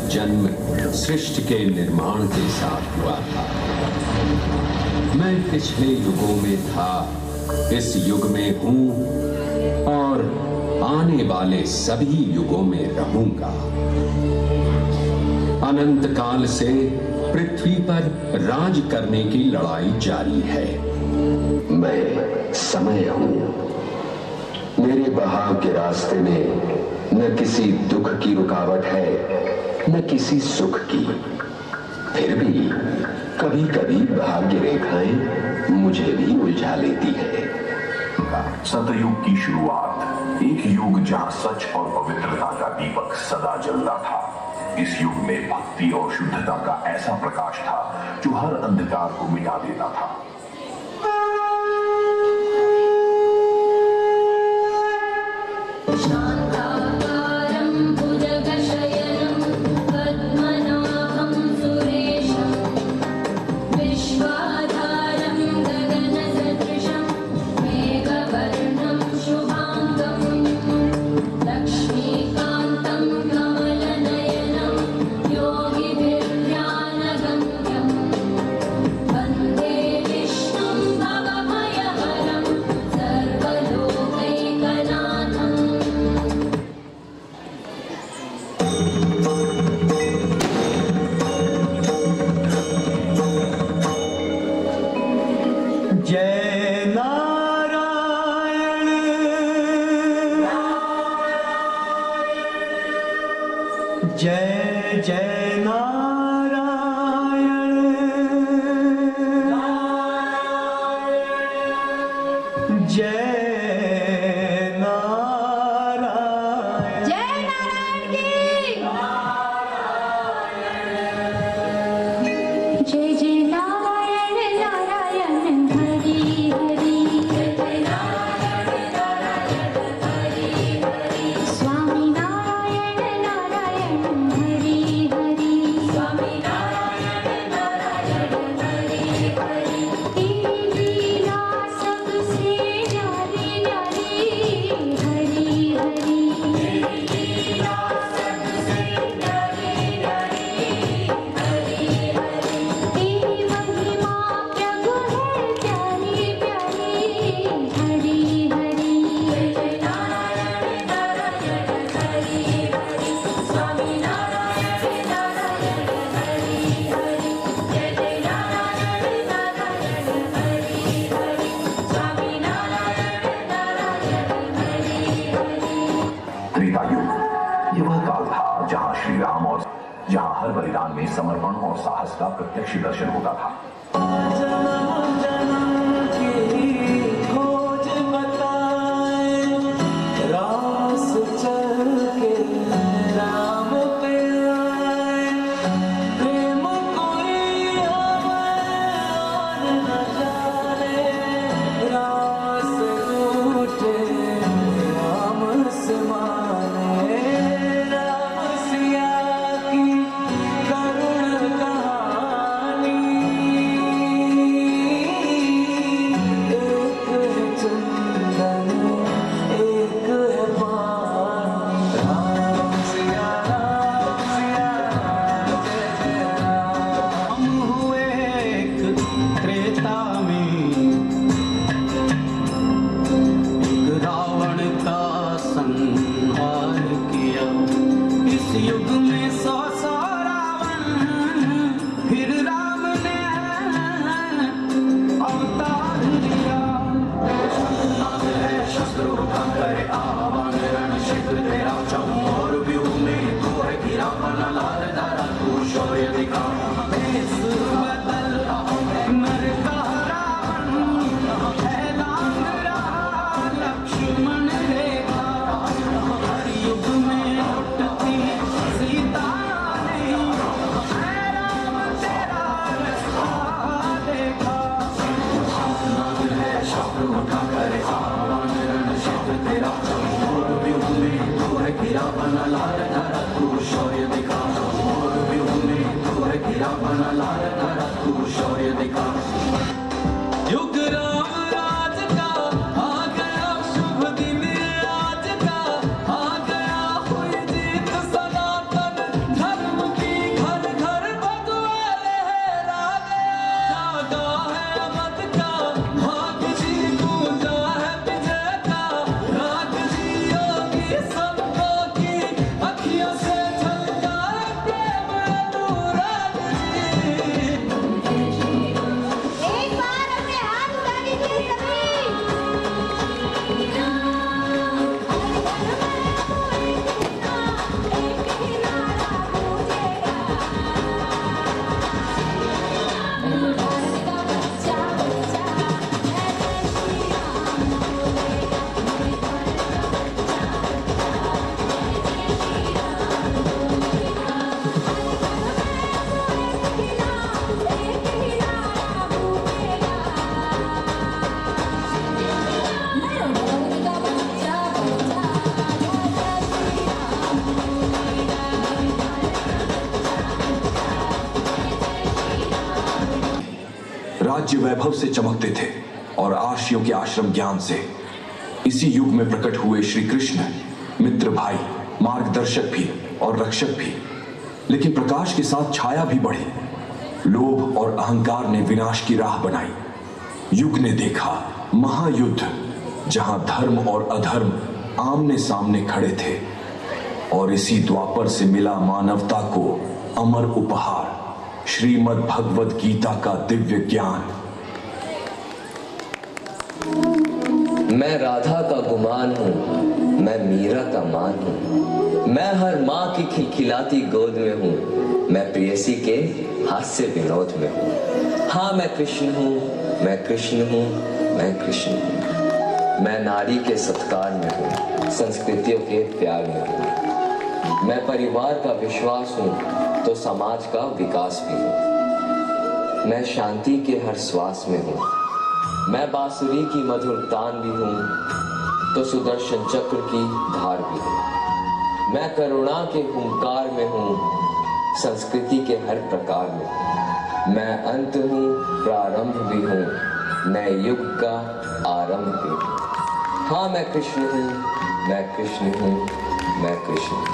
जन्म सृष्टि के निर्माण के साथ हुआ था। मैं पिछले युगों में था, इस युग में हूं और आने वाले सभी युगों में रहूंगा। अनंत काल से पृथ्वी पर राज करने की लड़ाई जारी है। मैं समय हूं। मेरे बहाव के रास्ते में न किसी दुख की रुकावट है, न किसी सुख की। फिर भी कभी कभी भाग्य रेखाएं मुझे भी उलझा लेती है। सतयुग की शुरुआत, एक युग जहां सच और पवित्रता का दीपक सदा जलता था। इस युग में भक्ति और शुद्धता का ऐसा प्रकाश था जो हर अंधकार को मिटा देता था। जय जय नारायण, जय नारायण, जय नारायण की जय जय नारायण नारायण हरि हरि, जय जय नारायण नारायण हरि हरि, स्वामी नारायण नारायण हरि हरि, स्वामी नारायण नारायण हरि हरि, तेरी लीला सबसे न्यारी न्यारी हरि हरि, तेरी लीला सबसे न्यारी न्यारी हरि हरि, तेरी महिमा प्रभु है प्यारी प्यारी हरि हरि, जय जय नारायण नारायण हरि हरि, स्वामी नारायण नारायण हरि हरि, जय जय नारायण नारायण हरि हरि, स्वामी नारायण नारायण हरि हरि। त्रेता युग, ये वह काल था जहां श्री राम और जहां हर बलिदान में समर्पण और साहस का प्रत्यक्ष दर्शन होता था। जन्म जन्म की खोज बताए, रास चल के राम पे आए, प्रेम कोई और न जाने, रास रूठे राम से माने, राम सिया की करुण कहानी, एक है चंदन एक है पानी, राम सिया जय जय राम। हम हुए एक त्रेता में, एक रावण का संहार किया। इस युग में 100 रावण, फिर राम ने अवतार लिया। शस्त्र उठा करे आह्वान, रण क्षेत्र तेरा चहु और व्यूह में तू है गिरा बना लाल धारा, तू शौर्य दिखा भेष बदल, नर का रावण है लांगड़ा, लक्ष्मण रेखा हर युग में उठती सीता ने, है राम तेरा रास्ता देखा। है शस्त्र उठा करे आह्वान, रण क्षेत्र तेरा चहु और व्यूह में तू है गिरा बना लाल धारा, तू शौर्य दिखा और व्यूह में तू है गिरा बना लाल धारा, तू शौर्य दिखा। युग राम राज का आ गया, शुभ दिन आज का आ गया, हुई जीत सनातन धर्म की। राज्य वैभव से चमकते थे और आर्षियों के आश्रम ज्ञान से। इसी युग में प्रकट हुए श्री कृष्ण मित्र भाई, मार्गदर्शक भी और रक्षक भी। लेकिन प्रकाश के साथ छाया भी बढ़ी। लोभ और अहंकार ने विनाश की राह बनाई। युग ने देखा महायुद्ध, जहां धर्म और अधर्म आमने सामने खड़े थे। और इसी द्वापर से मिला मानवता को अमर उपहार, श्रीमद् भगवद गीता का दिव्य ज्ञान। मैं राधा का गुमान हूँ, मैं मीरा का मान हूँ, मैं हर माँ की खिलखिलाती गोद में हूँ, मैं प्रेयसी के हास्य विनोद में हूँ। हाँ मैं कृष्ण हूँ, मैं कृष्ण हूँ, मैं कृष्ण हूँ। मैं नारी के सत्कार में हूँ, संस्कृतियों के प्यार में हूँ। मैं परिवार का विश्वास हूँ तो समाज का विकास भी हूँ। मैं शांति के हर श्वास में हूँ। मैं बांसुरी की मधुर तान भी हूँ तो सुदर्शन चक्र की धार भी हूँ। मैं करुणा के हुंकार में हूँ, संस्कृति के हर प्रकार में हूँ। मैं अंत हूँ, प्रारंभ भी हूँ, नए युग का आरंभ भी हूँ। हाँ मैं कृष्ण हूँ, मैं कृष्ण हूँ, मैं कृष्ण हूँ।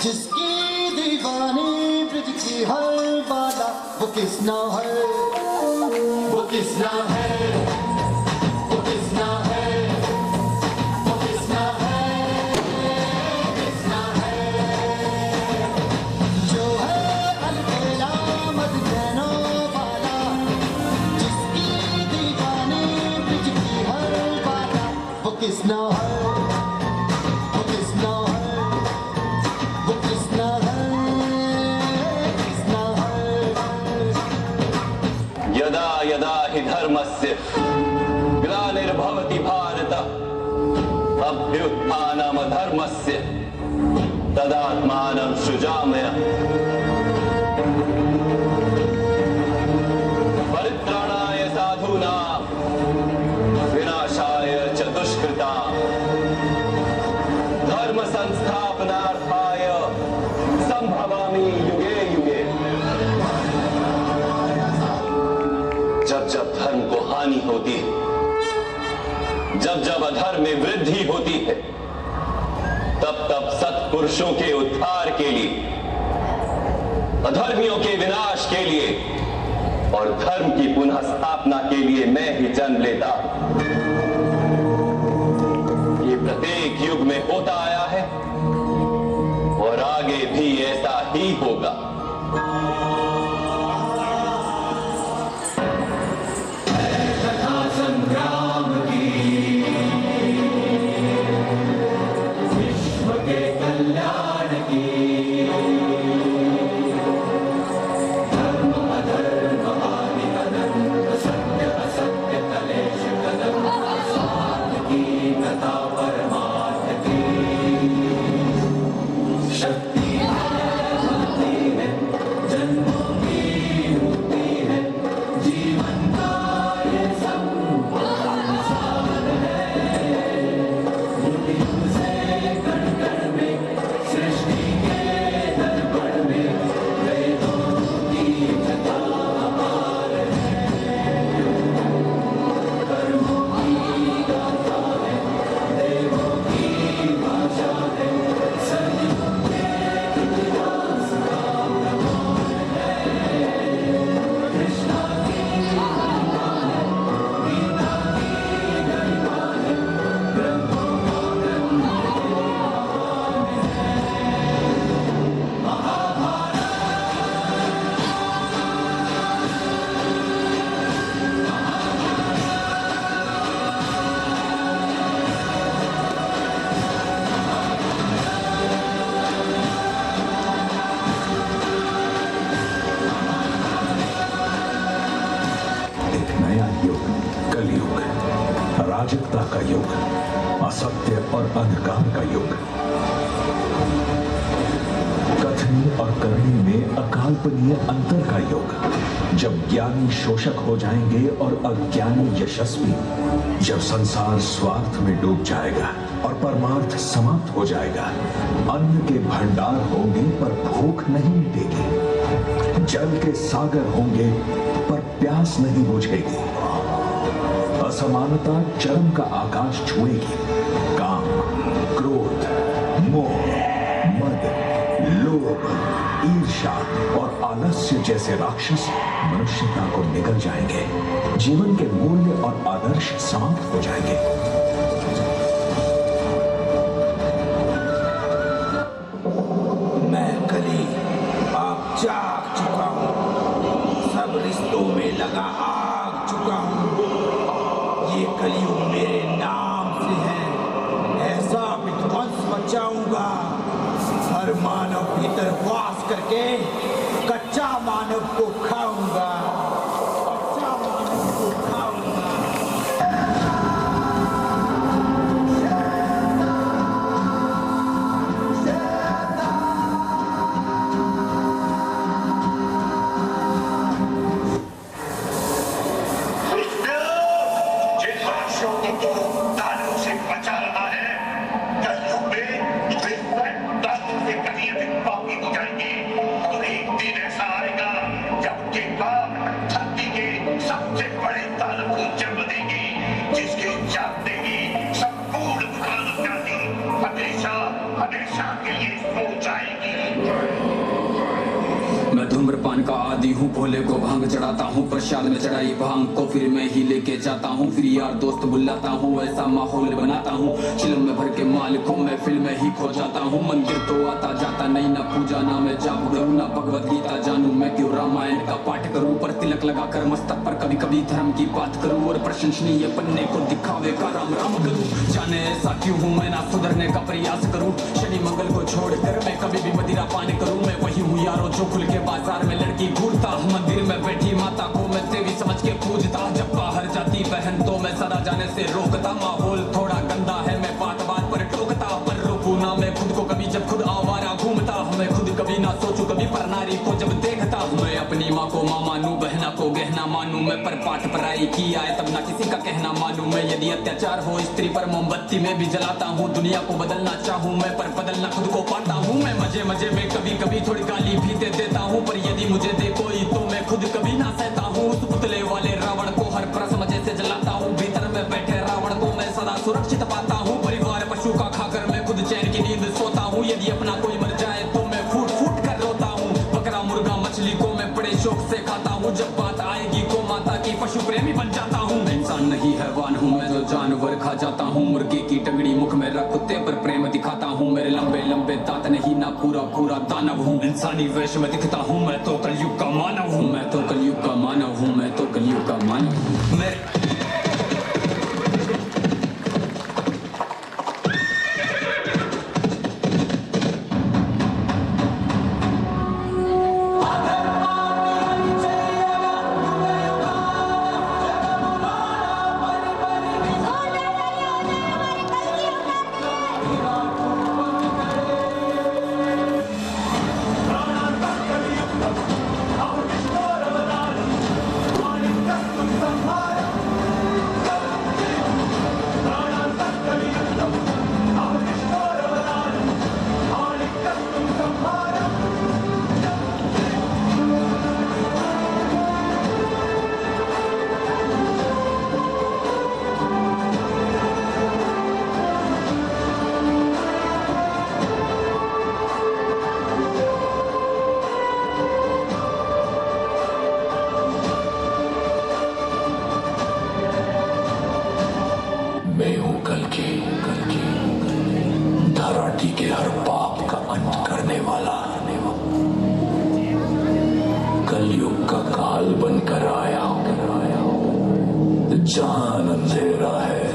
जिसकी दीवानी ब्रिज की हर बाला, वो किसना है, वो किसना है, वो किसना है, वो किसना है, किसना है। जो है अलबेला मदनैनो वाला, जिसकी दीवानी ब्रिज की हर बाला, वो किसना है, यदा यदा हि धर्मस्य ग्लानिर्भवति भारत अभ्युत्थानमधर्मस्य तदात्मानं सृजाम्यहम्। परित्राणाय साधूनां विनाशाय च दुष्कृतां धर्म संस्थापनार्थाय संभवामि युगे युगे। जब जब धर्म को हानि होती है, जब जब अधर्म में वृद्धि होती है, तब तब सत्पुरुषों के उद्धार के लिए, अधर्मियों के विनाश के लिए और धर्म की पुनः स्थापना के लिए मैं ही जन्म लेता हूं। ये प्रत्येक युग में होता आया है और आगे भी ऐसा ही होगा। संग्राम की विश्व के कल्याण की, धर्म अधर्म आदि अनंत, सत्य असत्य कलेश कदम, स्वार्थ की तथा परमार्थ की। शक्ति है भक्ति में अराजकता का युग, असत्य और अंधकार का युग, कथनी और करनी में अकाल्पनीय अंतर का युग, जब ज्ञानी शोषक हो जाएंगे और अज्ञानी यशस्वी, जब संसार स्वार्थ में डूब जाएगा और परमार्थ समाप्त हो जाएगा। अन्न के भंडार होंगे पर भूख नहीं मिटेगी, जल के सागर होंगे पर प्यास नहीं बुझेगी, असमानता चरम का आकाश छुएगी, काम, क्रोध, मोह, मद, लोभ, ईर्ष्या और आलस्य जैसे राक्षस मनुष्यता को निगल जाएंगे, जीवन के मूल्य और आदर्श समाप्त हो जाएंगे। मैं कली अब जाग चुका हूँ, सब रिश्तों में लगा आग चुका हूँ। ये कलयुग मेरे नाम से है, ऐसा विध्वंस मचाऊंगा। हर मानव भीतर वास करके कच्चा मानव को खाऊंगा, कच्चा मानव को खाऊंगा। धूम्रपान का आदी हूँ, भोले को भांग चढ़ाता हूँ, प्रसाद में चढ़ाई भांग को फिर मैं ही लेके जाता हूँ, फिर यार दोस्त बुलाता हूँ, ऐसा माहौल बनाता हूँ, चिलम में भर के माल को मैं फिल्म में ही खो जाता हूँ। मंदिर तो आता जाता नहीं, ना पूजा ना मैं जाप करूँ, ना भगवत गीता जानू, मैं क्यों रामायण का पाठ करूँ, पर तिलक लगाकर मस्तक पर कभी कभी धर्म की बात करूँ, और प्रशंसनीय पन्ने को दिखावे का राम राम करूँ। जाने ऐसा क्यों हूँ मैं, ना सुधरने का प्रयास करूँ, शनि मंगल को छोड़कर मैं कभी भी मदिरा पान करूँ। मैं वही हूँ यारो जो खुल के बाजार में लड़की घूरता, मंदिर में बैठी माता को मैं देवी समझ के पूजता, जब बाहर जाती बहन तो मैं सदा जाने से रोकता। माहौल थोड़ा गंदा है, मैं बात बात पर टोकता, पर रोकू ना मैं खुद को कभी जब खुद आवारा घूमता। मैं खुद कभी ना सोचू कभी पर नारी को जब देखता, मैं अपनी माँ को माँ मानू, बहना को गहना मानू, मैं पर पाठ पराई की आए तब ना किसी का कहना मानू। मैं यदि अत्याचार हो स्त्री पर मोमबत्ती में भी जलाता हूँ, दुनिया को बदलना चाहूँ मैं पर बदलना खुद को पाता हूँ। मैं मजे मजे में कभी कभी थोड़ी गाली भी दे देता हूँ, पर यदि मुझे दे कोई तो मैं खुद कभी ना सहता हूँ। उस पुतले वाले रावण को हर प्रश्न मजे से जलाता हूँ, भीतर में बैठे रावण को मैं सदा सुरक्षित पाता हूँ। परिवार पशु का खाकर मैं खुद चैन की नींद सोता हूँ, यदि अपना कोई मर जाए तो मैं फूट फूट कर रोता हूँ। बकरा मुर्गा मछली को मैं बड़े शौक से खाता हूँ, जब बात आएगी को माता की पशु प्रेमी बन जाता हूँ। मैं इंसान नहीं हैवान हूँ, मैं जो जानवर खा जाता हूँ, मुर्गे की टंगड़ी मुख में रख कुत्ते पर प्रेम दिखाता हूँ। मेरे लंबे लंबे दांत नहीं ना पूरा पूरा दानव हूँ, इंसानी वेश में दिखता हूँ, मैं तो कलयुग का मानव हूँ, मैं तो कलयुग का मानव हूँ, मैं तो कलयुग का मानव हूँ। मैं हूं कल के धराटी के हर पाप का अंत करने वाला, कलयुग का काल बनकर आया हूं। जहां अंधेरा है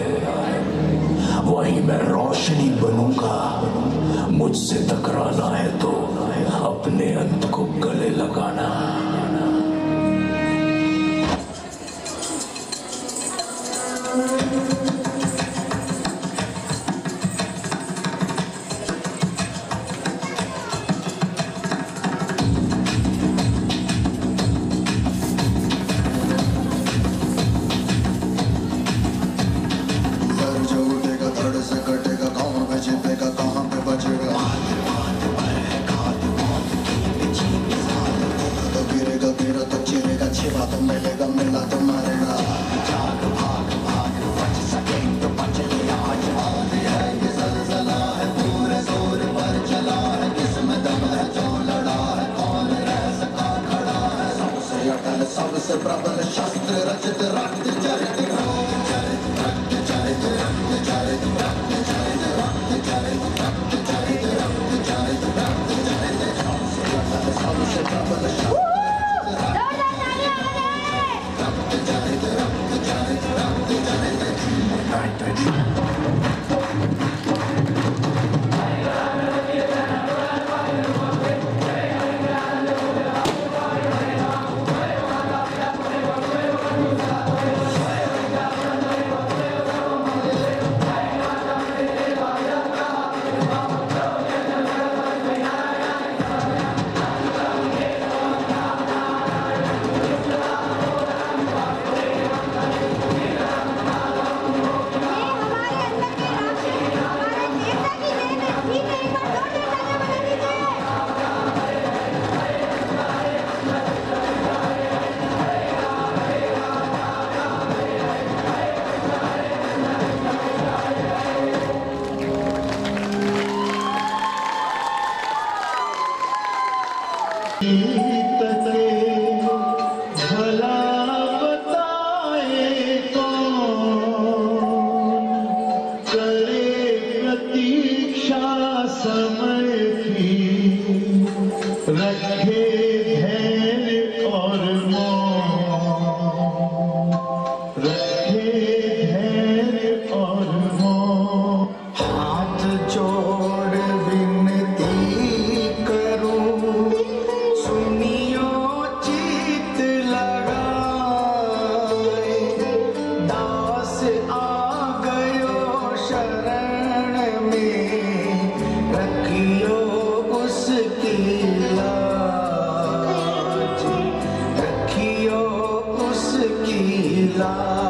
वहीं मैं रोशनी बनूंगा। मुझसे टकराना है तो अपने अंत को गले लगाना। प्रबल शस्त्र रचित रक्त चरित रक्त चरित रक्त चरित रक्त चरित रक्त चरित रक्त चरित रक्त चरित रक्त चरित सबसे प्रबल शस्त्र रक्त चरित रक्त चरित रक्त चरित लाज